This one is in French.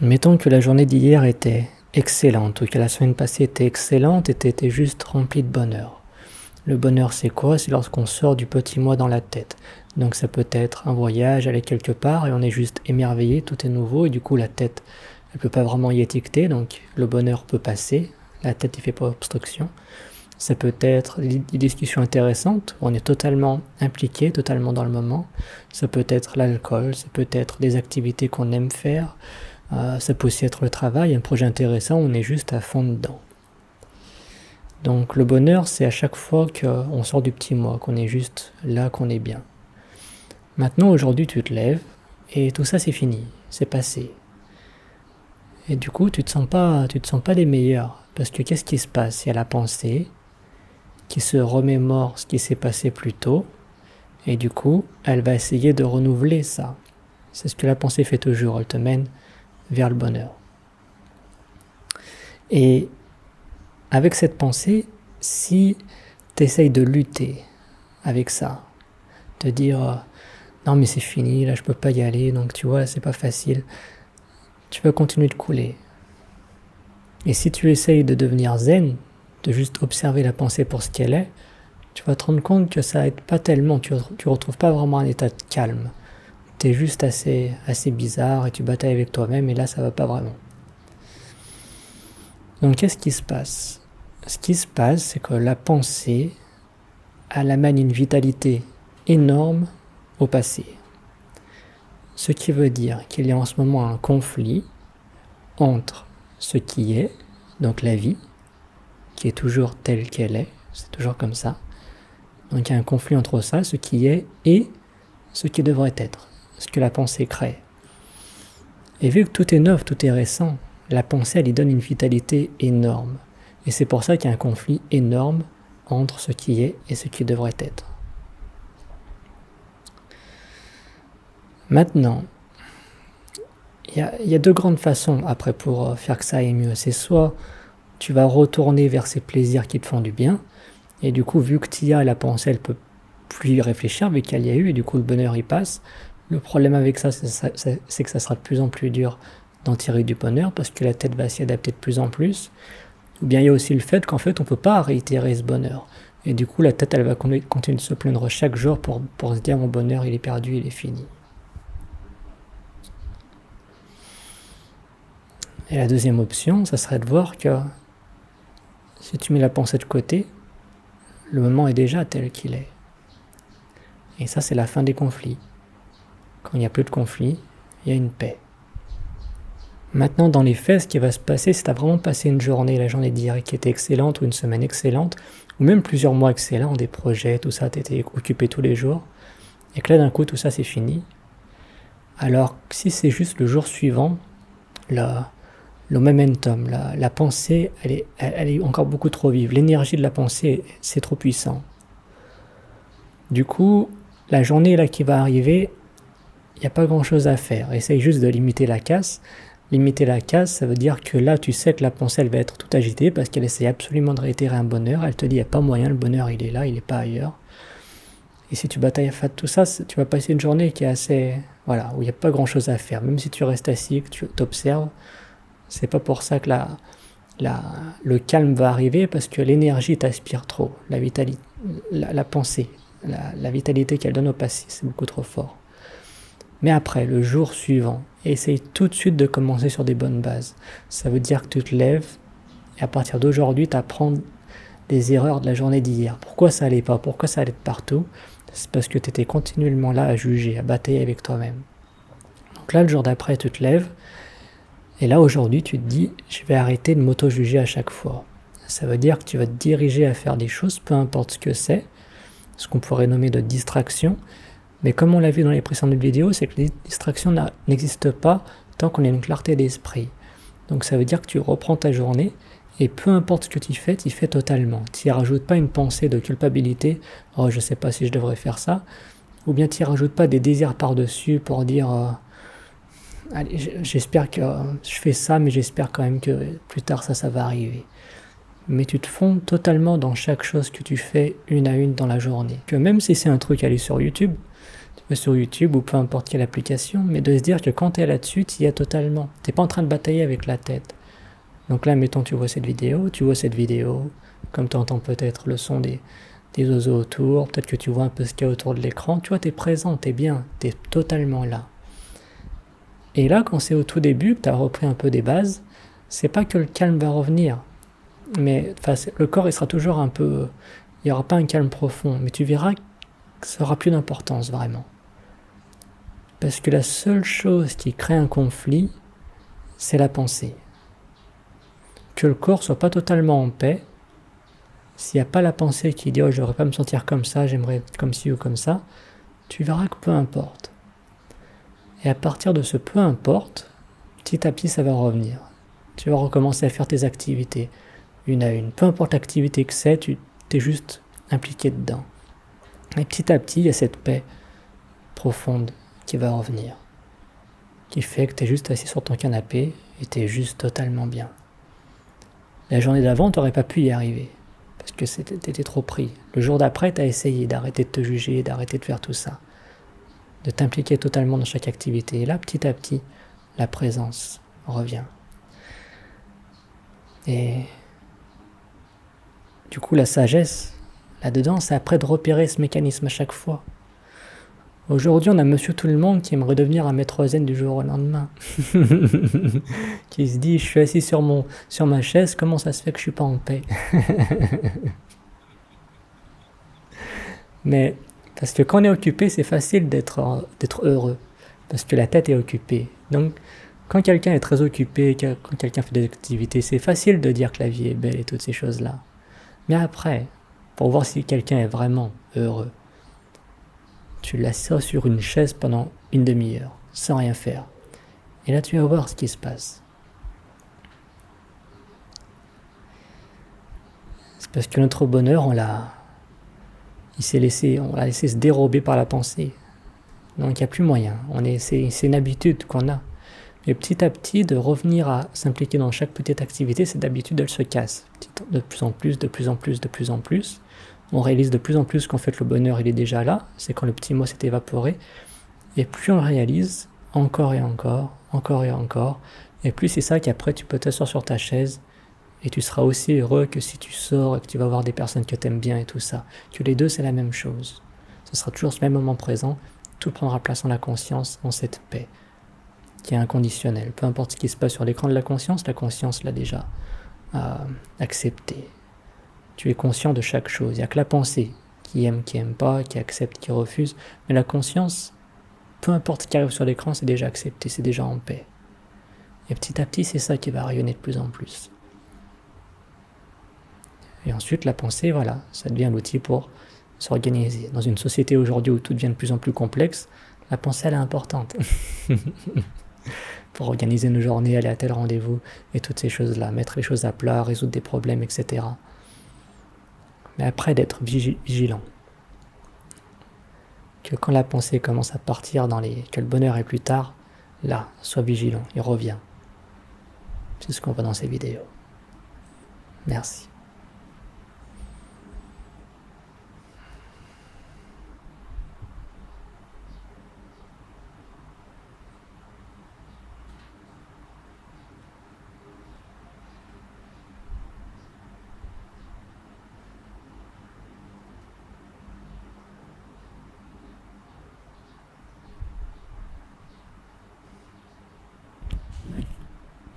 Mettons que la journée d'hier était excellente, ou que la semaine passée était excellente et t'étais juste rempli de bonheur. Le bonheur, c'est quoi? C'est lorsqu'on sort du petit moi dans la tête. Donc ça peut être un voyage, aller quelque part, et on est juste émerveillé, tout est nouveau, et du coup la tête, elle peut pas vraiment y étiqueter, donc le bonheur peut passer, la tête, il fait pas obstruction. Ça peut être des discussions intéressantes, où on est totalement impliqué, totalement dans le moment. Ça peut être l'alcool, ça peut être des activités qu'on aime faire, ça peut aussi être le travail, un projet intéressant, on est juste à fond dedans. Donc le bonheur, c'est à chaque fois qu'on sort du petit moi, qu'on est juste là, qu'on est bien. Maintenant, aujourd'hui, tu te lèves, et tout ça, c'est fini, c'est passé. Et du coup, tu te sens pas des meilleurs, parce que qu'est-ce qui se passe? Il y a la pensée qui se remémore ce qui s'est passé plus tôt, et du coup, elle va essayer de renouveler ça. C'est ce que la pensée fait toujours, elle te mène vers le bonheur. Et avec cette pensée, si tu essayes de lutter avec ça, te dire non mais c'est fini, là je peux pas y aller, donc tu vois, c'est pas facile, tu vas continuer de couler. Et si tu essayes de devenir zen, de juste observer la pensée pour ce qu'elle est, tu vas te rendre compte que ça aide pas tellement, tu retrouves pas vraiment un état de calme. Tu es juste assez bizarre et tu batailles avec toi-même et là ça va pas vraiment. Donc qu'est-ce qui se passe? Ce qui se passe, c'est que la pensée, elle amène une vitalité énorme au passé. Ce qui veut dire qu'il y a en ce moment un conflit entre ce qui est, donc la vie, qui est toujours telle qu'elle est, c'est toujours comme ça. Donc il y a un conflit entre ça, ce qui est, et ce qui devrait être, ce que la pensée crée. Et vu que tout est neuf, tout est récent, la pensée, elle y donne une vitalité énorme. Et c'est pour ça qu'il y a un conflit énorme entre ce qui est et ce qui devrait être. Maintenant, il y a deux grandes façons après pour faire que ça aille mieux. C'est soit tu vas retourner vers ces plaisirs qui te font du bien, et du coup, vu que tu y as, la pensée, elle peut plus y réfléchir, vu qu'elle y a eu, et du coup, le bonheur y passe. Le problème avec ça, c'est que ça sera de plus en plus dur d'en tirer du bonheur, parce que la tête va s'y adapter de plus en plus. Ou bien il y a aussi le fait qu'en fait, on ne peut pas réitérer ce bonheur. Et du coup, la tête, elle va continuer de se plaindre chaque jour pour se dire, mon bonheur, il est perdu, il est fini. Et la deuxième option, ça serait de voir que si tu mets la pensée de côté, le moment est déjà tel qu'il est. Et ça, c'est la fin des conflits. Quand il n'y a plus de conflits, il y a une paix. Maintenant, dans les faits, ce qui va se passer, c'est que tu as vraiment passé une journée, la journée d'hier qui était excellente, ou une semaine excellente, ou même plusieurs mois excellents, des projets, tout ça, tu étais occupé tous les jours, et que là, d'un coup, tout ça, c'est fini. Alors, si c'est juste le jour suivant, le momentum, la pensée, elle est encore beaucoup trop vive. L'énergie de la pensée, c'est trop puissant. Du coup, la journée là qui va arriver, il n'y a pas grand chose à faire. Essaye juste de limiter la casse. Limiter la casse, ça veut dire que là, tu sais que la pensée, elle va être tout agitée parce qu'elle essaie absolument de réitérer un bonheur. Elle te dit, il n'y a pas moyen, le bonheur, il est là, il n'est pas ailleurs. Et si tu batailles à faire tout ça, tu vas passer une journée qui est assez... Voilà, où il n'y a pas grand chose à faire. Même si tu restes assis, que tu t'observes, c'est pas pour ça que le calme va arriver, parce que l'énergie t'aspire trop. La vitalité, la pensée, la vitalité qu'elle donne au passé, c'est beaucoup trop fort. Mais après, le jour suivant, essaye tout de suite de commencer sur des bonnes bases. Ça veut dire que tu te lèves, et à partir d'aujourd'hui, tu apprends des erreurs de la journée d'hier. Pourquoi ça allait pas? Pourquoi ça allait de partout? C'est parce que tu étais continuellement là à juger, à batailler avec toi-même. Donc là, le jour d'après, tu te lèves, et là, aujourd'hui, tu te dis, je vais arrêter de m'auto-juger à chaque fois. Ça veut dire que tu vas te diriger à faire des choses, peu importe ce que c'est, ce qu'on pourrait nommer de distraction. Mais comme on l'a vu dans les précédentes vidéos, c'est que les distractions n'existent pas tant qu'on a une clarté d'esprit. Donc ça veut dire que tu reprends ta journée, et peu importe ce que tu fais totalement. Tu n'y rajoutes pas une pensée de culpabilité, « Oh, je ne sais pas si je devrais faire ça », ou bien tu n'y rajoutes pas des désirs par-dessus pour dire allez, j'espère que je fais ça, mais j'espère quand même que plus tard ça va arriver. Mais tu te fonds totalement dans chaque chose que tu fais une à une dans la journée. Que même si c'est un truc à aller sur YouTube, sur YouTube ou peu importe quelle application, mais de se dire que quand tu es là-dessus, tu y es totalement. Tu n'es pas en train de batailler avec la tête. Donc là, mettons, tu vois cette vidéo, comme tu entends peut-être le son des oiseaux autour, peut-être que tu vois un peu ce qu'il y a autour de l'écran, tu vois, tu es présent, tu es bien, tu es totalement là. Et là, quand c'est au tout début, que tu as repris un peu des bases, c'est pas que le calme va revenir, mais le corps il sera toujours un peu... Il n'y aura pas un calme profond, mais tu verras que ça n'aura plus d'importance vraiment. Parce que la seule chose qui crée un conflit, c'est la pensée. Que le corps soit pas totalement en paix, s'il n'y a pas la pensée qui dit « Oh, je devrais pas me sentir comme ça, j'aimerais être comme ci ou comme ça », tu verras que peu importe. Et à partir de ce peu importe, petit à petit ça va revenir. Tu vas recommencer à faire tes activités, une à une. Peu importe l'activité que c'est, tu es juste impliqué dedans. Et petit à petit, il y a cette paix profonde qui va revenir, qui fait que tu es juste assis sur ton canapé et tu es juste totalement bien. La journée d'avant, tu n'aurais pas pu y arriver, parce que tu étais trop pris. Le jour d'après, tu as essayé d'arrêter de te juger, d'arrêter de faire tout ça, de t'impliquer totalement dans chaque activité. Et là, petit à petit, la présence revient. Et du coup, la sagesse, là-dedans, c'est après de repérer ce mécanisme à chaque fois. Aujourd'hui, on a monsieur tout le monde qui aimerait devenir un maître zen du jour au lendemain. Qui se dit, je suis assis sur ma chaise, comment ça se fait que je suis pas en paix? Mais, parce que quand on est occupé, c'est facile d'être heureux. Parce que la tête est occupée. Donc, quand quelqu'un est très occupé, quand quelqu'un fait des activités, c'est facile de dire que la vie est belle et toutes ces choses-là. Mais après, pour voir si quelqu'un est vraiment heureux, tu l'assois sur une chaise pendant une demi-heure, sans rien faire. Et là, tu vas voir ce qui se passe. C'est parce que notre bonheur, on l'a laissé se dérober par la pensée. Donc il n'y a plus moyen. C'est une habitude qu'on a. Mais petit à petit, de revenir à s'impliquer dans chaque petite activité, cette habitude, elle se casse. De plus en plus, de plus en plus, de plus en plus. On réalise de plus en plus qu'en fait le bonheur, il est déjà là. C'est quand le petit mot s'est évaporé. Et plus on réalise, encore et encore, encore et encore. Et plus c'est ça qu'après, tu peux t'asseoir sur ta chaise et tu seras aussi heureux que si tu sors et que tu vas voir des personnes que tu aimes bien et tout ça. Que les deux, c'est la même chose. Ce sera toujours ce même moment présent. Tout prendra place en la conscience, en cette paix qui est inconditionnelle. Peu importe ce qui se passe sur l'écran de la conscience l'a déjà accepté. Tu es conscient de chaque chose. Il n'y a que la pensée qui aime pas, qui accepte, qui refuse. Mais la conscience, peu importe ce qui arrive sur l'écran, c'est déjà accepté, c'est déjà en paix. Et petit à petit, c'est ça qui va rayonner de plus en plus. Et ensuite, la pensée, voilà, ça devient l'outil pour s'organiser. Dans une société aujourd'hui où tout devient de plus en plus complexe, la pensée, elle est importante. Pour organiser nos journées, aller à tel rendez-vous, et toutes ces choses-là, mettre les choses à plat, résoudre des problèmes, etc. Mais après, d'être vigilant. Que quand la pensée commence à partir que le bonheur est plus tard, là, sois vigilant, il revient. C'est ce qu'on voit dans ces vidéos. Merci.